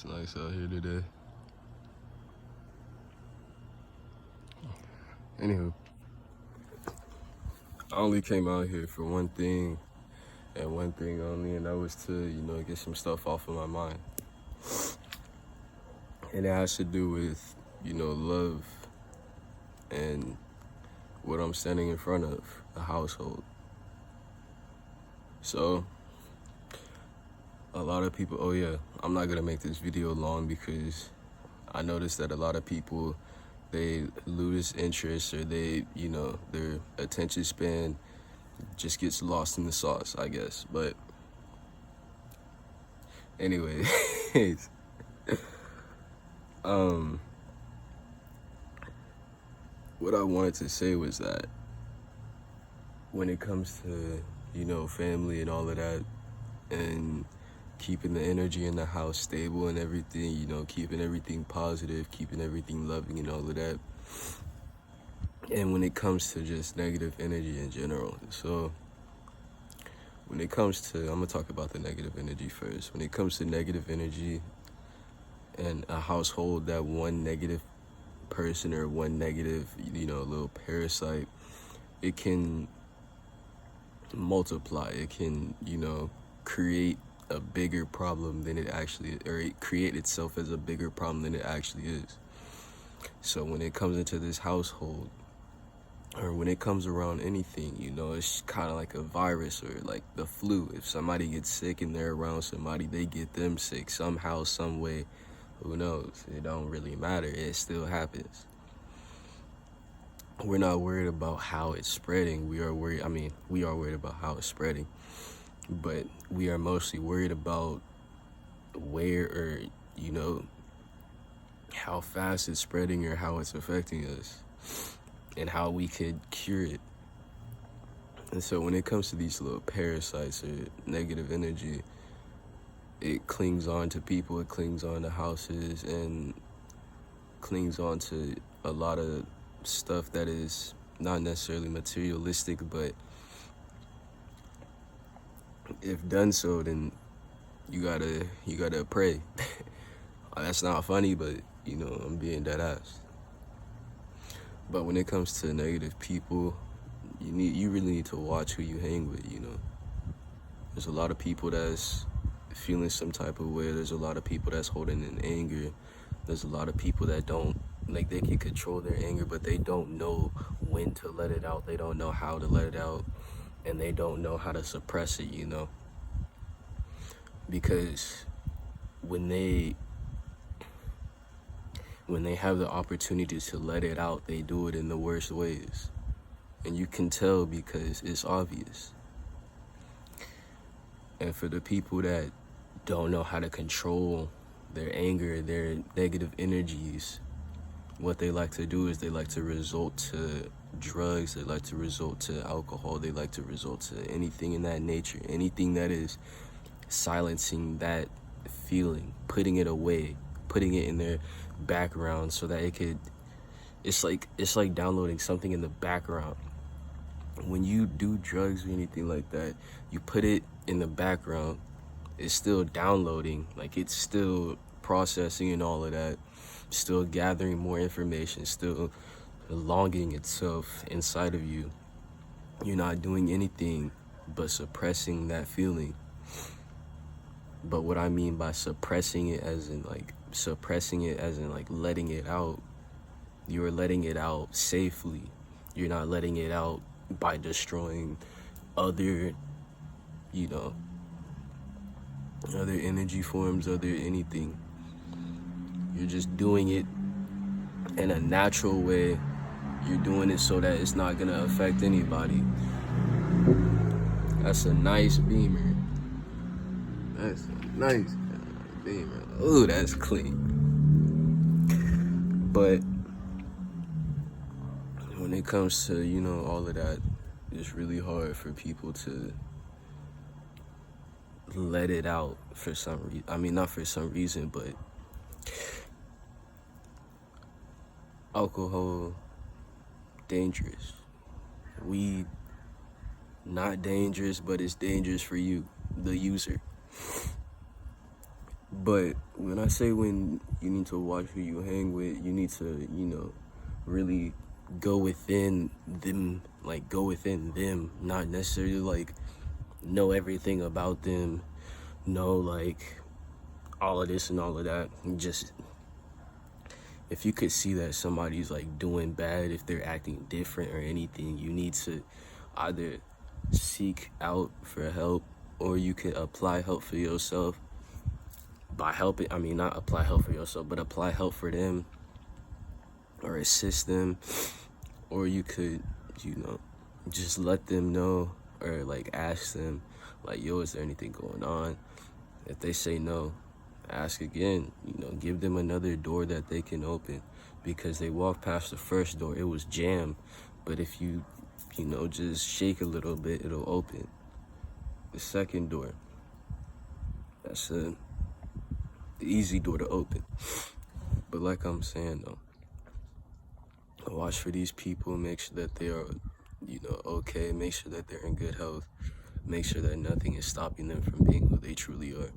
It's nice out here today. Anywho, I only came out here for one thing and one thing only, and that was to, get some stuff off of my mind. And it has to do with, love and what I'm standing in front of, a household. So, a lot of people, I'm not gonna make this video long because I noticed that a lot of people, they lose interest, or they, their attention span just gets lost in the sauce, I guess. But anyway, what I wanted to say was that when it comes to, family and all of that, and keeping the energy in the house stable and everything, keeping everything positive, keeping everything loving and all of that. And when it comes to just negative energy in general. So when it comes to, I'm gonna talk about the negative energy first. When it comes to negative energy and a household, that one negative person or one negative, little parasite, it can multiply. It can, create a bigger problem than it actually, or it create itself as a bigger problem than it actually is. So when it comes into this household, or when it comes around anything, it's kind of like a virus or like the flu. If somebody gets sick and they're around somebody, they get them sick somehow, some way. Who knows? It don't really matter. It still happens. We're not worried about how it's spreading. We are worried about how it's spreading. But we are mostly worried about where, or, how fast it's spreading or how it's affecting us and how we could cure it. And so when it comes to these little parasites or negative energy, it clings on to people, it clings on to houses, and clings on to a lot of stuff that is not necessarily materialistic, but if done so, then you gotta pray. That's not funny, but I'm being dead ass. But when it comes to negative people, you really need to watch who you hang with. There's a lot of people that's feeling some type of way. There's a lot of people that's holding in anger. There's a lot of people that don't, like, they can control their anger, but they don't know when to let it out. They don't know how to let it out, and they don't know how to suppress it, because when they have the opportunity to let it out, they do it in the worst ways. And you can tell because it's obvious. And for the people that don't know how to control their anger, their negative energies, what they like to do is they like to resort to drugs, they like to resort to alcohol, they like to resort to anything in that nature, anything that is silencing that feeling, putting it away, putting it in their background so that it's like downloading something in the background. When you do drugs or anything like that, you put it in the background, it's still downloading, like it's still processing and all of that, still gathering more information, still longing itself inside of you. You're not doing anything but suppressing that feeling. But what I mean by suppressing it as in like letting it out, you're letting it out safely. You're not letting it out by destroying other energy forms, other anything. You're just doing it in a natural way. You're doing it so that it's not gonna affect anybody. That's a nice Beamer. That's a nice Beamer. Ooh, that's clean. But when it comes to, all of that, it's really hard for people to let it out for some reason. I mean, not for some reason, but alcohol, dangerous. Weed, not dangerous, but it's dangerous for you, the user. But when I say when you need to watch who you hang with, you need to, really go within them, not necessarily like know everything about them, know like all of this and all of that. Just if you could see that somebody's like doing bad, if they're acting different or anything, you need to either seek out for help, or you can apply help for yourself. By helping, I mean not apply help for yourself, but apply help for them or assist them. Or you could, just let them know, or like ask them, like, yo, is there anything going on? If they say no, ask again, give them another door that they can open, because they walked past the first door, it was jammed. But if you, just shake a little bit, it'll open. The second door, that's the easy door to open. But like I'm saying though, watch for these people, make sure that they are, okay, make sure that they're in good health, make sure that nothing is stopping them from being who they truly are.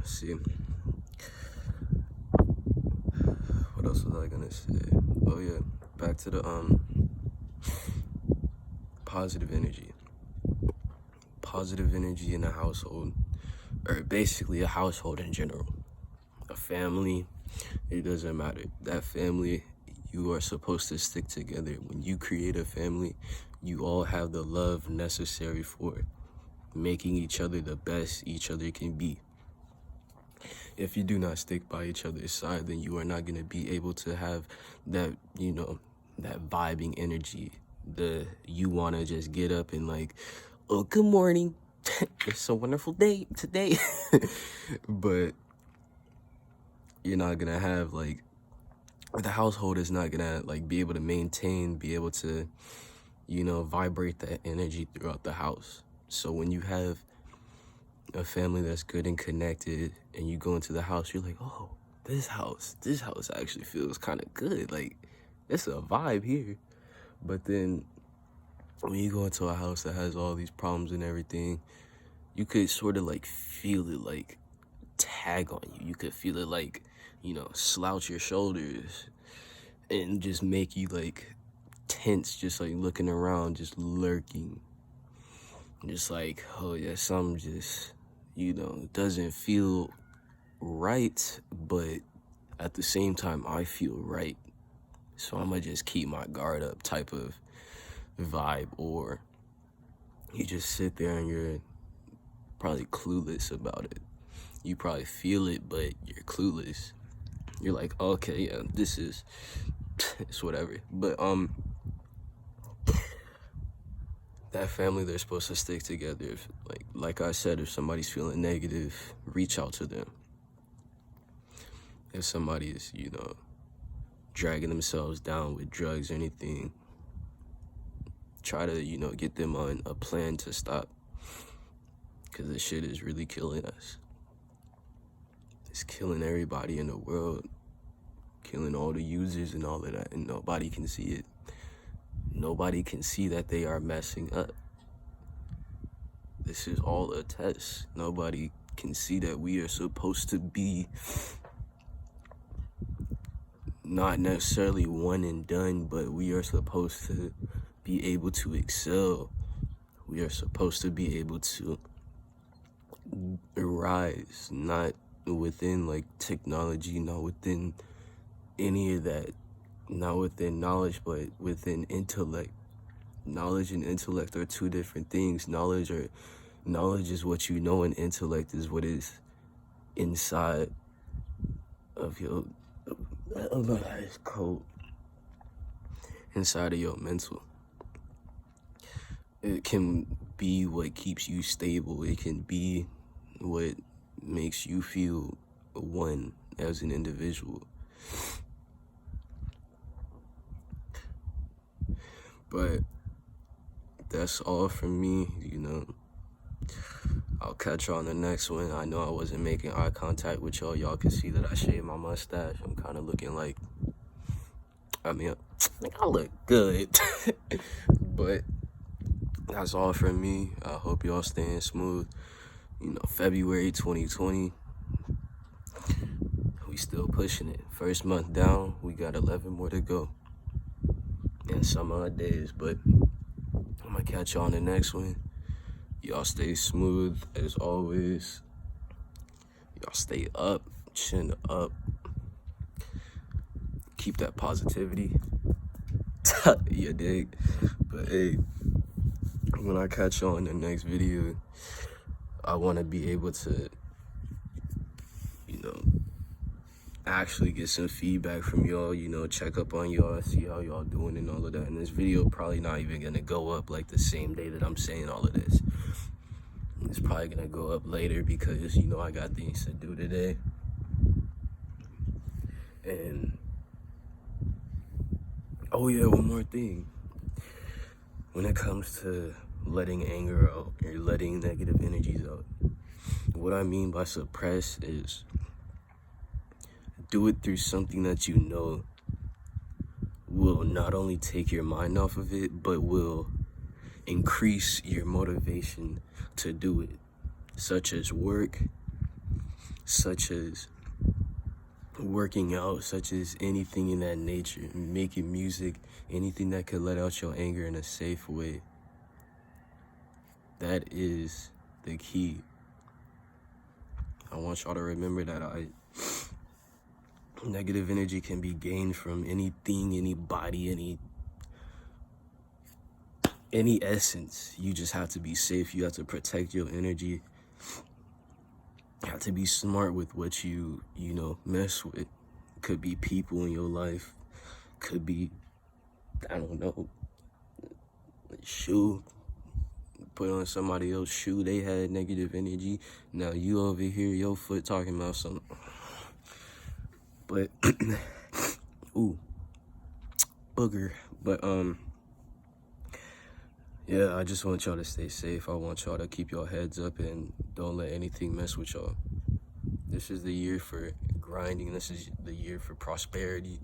See, what else was I gonna say? Oh yeah, back to the positive energy in a household, or basically a household in general, a family. It doesn't matter. That family, you are supposed to stick together. When you create a family, you all have the love necessary for making each other the best each other can be. If you do not stick by each other's side, then you are not going to be able to have that, that vibing energy. You want to just get up and like, oh, good morning. It's a wonderful day today. But you're not going to have like, the household is not going to like be able to maintain, be able to, vibrate that energy throughout the house. So when you have a family that's good and connected, and you go into the house, you're like, oh, this house actually feels kind of good. Like, it's a vibe here. But then when you go into a house that has all these problems and everything, you could sort of like feel it like tag on you. You could feel it like, slouch your shoulders and just make you like tense, just like looking around, just lurking. Just like, oh yeah, something just, doesn't feel right, but at the same time, I feel right. So I'm gonna just keep my guard up type of vibe. Or you just sit there and you're probably clueless about it. You probably feel it, but you're clueless. You're like, okay, yeah, this is, it's whatever. But, that family, they're supposed to stick together. If, like I said, if somebody's feeling negative, reach out to them. If somebody is, dragging themselves down with drugs or anything, try to, get them on a plan to stop. Because this shit is really killing us. It's killing everybody in the world. Killing all the users and all of that, and nobody can see it. Nobody can see that they are messing up. This is all a test. Nobody can see that we are supposed to be not necessarily one and done, but we are supposed to be able to excel. We are supposed to be able to rise, not within like technology, not within any of that, not within knowledge, but within intellect. Knowledge and intellect are two different things. Knowledge is what you know, and intellect is what is inside of your, it's cold, inside of your mental. It can be what keeps you stable. It can be what makes you feel one as an individual. But that's all from me, I'll catch y'all on the next one. I know I wasn't making eye contact with y'all. Y'all can see that I shaved my mustache. I'm kind of looking like, I look good. But that's all from me. I hope y'all staying smooth. You know, February 2020, we still pushing it. First month down, we got 11 more to go. And some odd days, but I'm gonna catch y'all on the next one. Y'all stay smooth as always. Y'all stay up, chin up. Keep that positivity. You dig? But hey, when I catch y'all in the next video, I want to be able to, you know, actually get some feedback from y'all, you know, check up on y'all, see how y'all doing and all of that. And this video probably not even gonna go up like the same day that I'm saying all of this. It's probably gonna go up later because, you know, I got things to do today. And oh yeah, one more thing. When it comes to letting anger out or letting negative energies out, what I mean by suppress is do it through something that you know will not only take your mind off of it, but will increase your motivation to do it, such as work, such as working out, such as anything in that nature, making music, anything that could let out your anger in a safe way. That is the key. I want y'all to remember that negative energy can be gained from anything, anybody, any essence. You just have to be safe. You have to protect your energy. You have to be smart with what you know, mess with. Could be people in your life. Could be, I don't know, shoe. Put on somebody else's shoe. They had negative energy. Now you over here, your foot talking about something. But, ooh, booger. But, yeah, I just want y'all to stay safe. I want y'all to keep your heads up and don't let anything mess with y'all. This is the year for grinding. This is the year for prosperity.